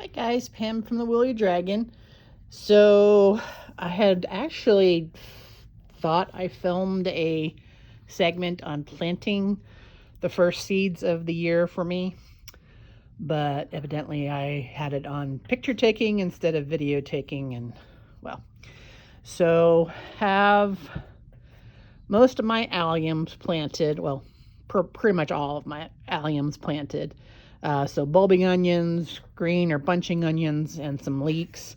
Hi guys, Pam from the Woolly Dragon. So I had actually thought I filmed a segment on planting the first seeds of the year for me, but evidently I had it on picture taking instead of video taking, and well, so have most of my alliums planted, well, pretty much all of my alliums planted. So bulbing onions, green or bunching onions, and some leeks.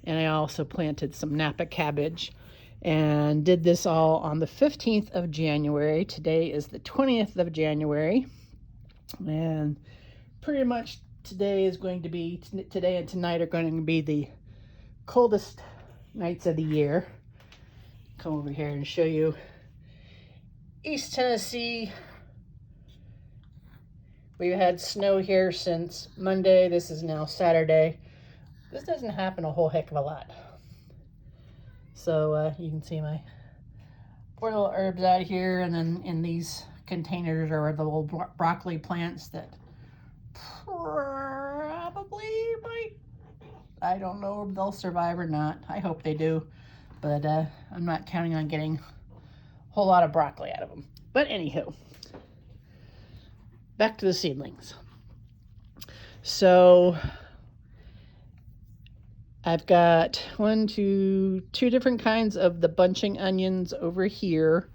And I also planted some Napa cabbage and did this all on the 15th of January. Today is the 20th of January. And pretty much today and tonight are going to be the coldest nights of the year. Come over here and show you East Tennessee. We've had snow here since Monday. This is now Saturday. This doesn't happen a whole heck of a lot. So you can see my poor little herbs out here, and then in these containers are the little broccoli plants that probably might, I don't know if they'll survive or not. I hope they do, but I'm not counting on getting a whole lot of broccoli out of them. But anywho, back to the seedlings. So I've got two different kinds of the bunching onions over here.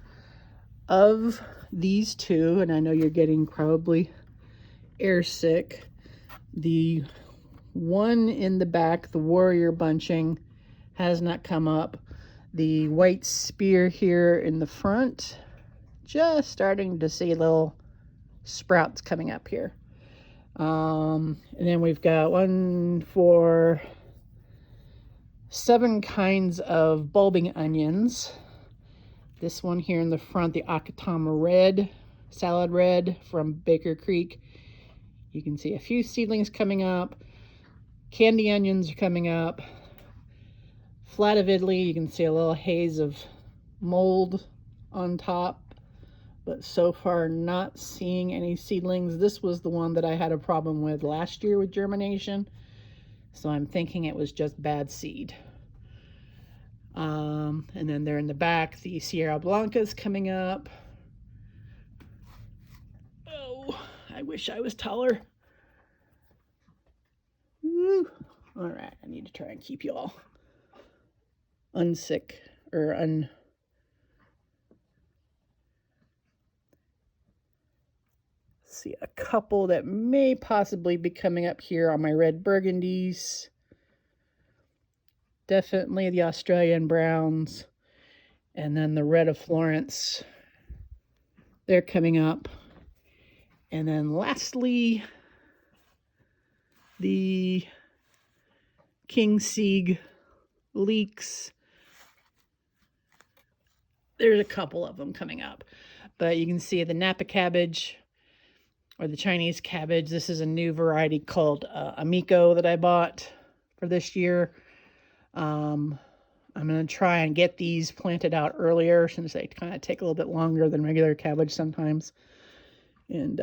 Of these two, and I know you're getting probably air sick, the one in the back, the warrior bunching, has not come up. The white spear here in the front, just starting to see little sprouts coming up here. And then we've got 7 kinds of bulbing onions. This one here in the front, the Akatama red, salad red from Baker Creek. You can see a few seedlings coming up. Candy onions are coming up. Flat of Italy, you can see a little haze of mold on top, but so far not seeing any seedlings. This was the one that I had a problem with last year with germination, so I'm thinking it was just bad seed. And then there in the back, the Sierra Blanca is coming up. Oh, I wish I was taller. Woo. All right, I need to try and keep you all unsick or see a couple that may possibly be coming up here on my red burgundies. Definitely the Australian browns, and then the red of Florence. They're coming up. And then lastly, the King Sieg Leeks. There's a couple of them coming up, but you can see the Napa Cabbage or the Chinese cabbage. This is a new variety called Emiko that I bought for this year. I'm going to try and get these planted out earlier since they kind of take a little bit longer than regular cabbage sometimes. And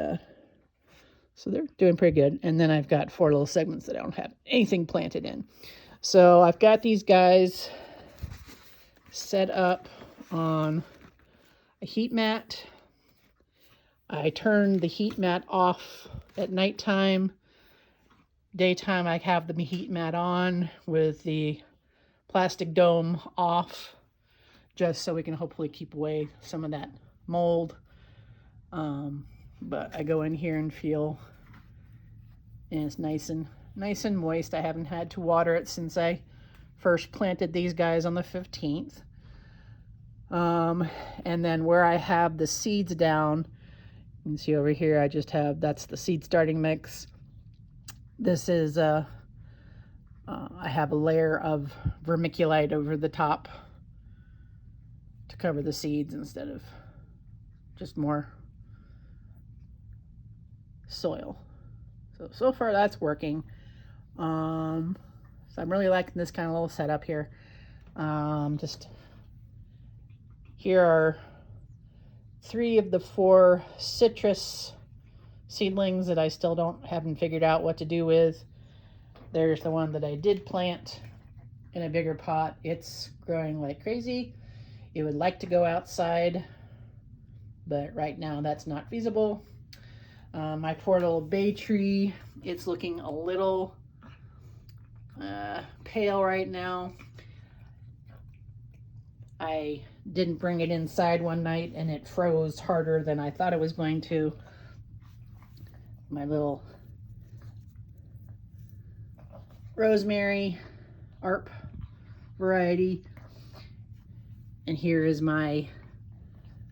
so they're doing pretty good. And then I've got 4 little segments that I don't have anything planted in. So I've got these guys set up on a heat mat. I turned the heat mat off at nighttime. Daytime I have the heat mat on with the plastic dome off, just so we can hopefully keep away some of that mold. But I go in here and feel, and it's nice and moist. I haven't had to water it since I first planted these guys on the 15th. And then where I have the seeds down, you can see over here, I just have, that's the seed starting mix. This is I have a layer of vermiculite over the top to cover the seeds instead of just more soil. So far that's working. So I'm really liking this kind of little setup here. Just here are 3 of the 4 citrus seedlings that I still haven't figured out what to do with. there's the one that I did plant in a bigger pot. It's growing like crazy. It would like to go outside, but right now that's not feasible. My poor little bay tree, it's looking a little pale right now. I didn't bring it inside one night and it froze harder than I thought it was going to. My little rosemary ARP variety. And here is my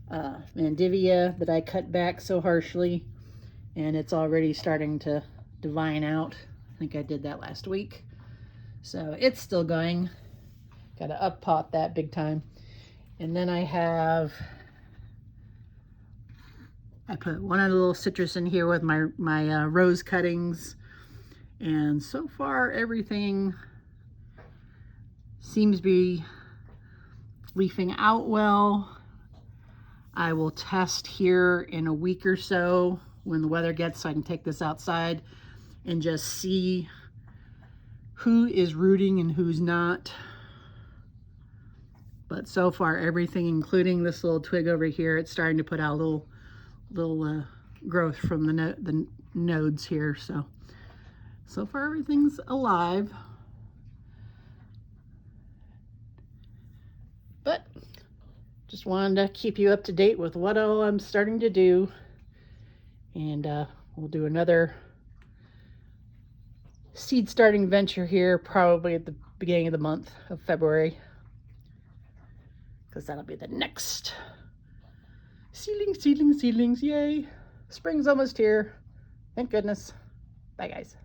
mandivia that I cut back so harshly, and it's already starting to vine out. I think I did that last week. So it's still going. Got to up pot that big time. And then I put one other little citrus in here with my rose cuttings. And so far everything seems to be leafing out well. I will test here in a week or so when the weather gets, so I can take this outside and just see who is rooting and who's not. But so far everything, including this little twig over here, it's starting to put out a little growth from the nodes here. So far everything's alive. But just wanted to keep you up to date with what all I'm starting to do. And we'll do another seed starting venture here probably at the beginning of the month of February, because that'll be the next seedlings, yay. Spring's almost here. Thank goodness. Bye guys.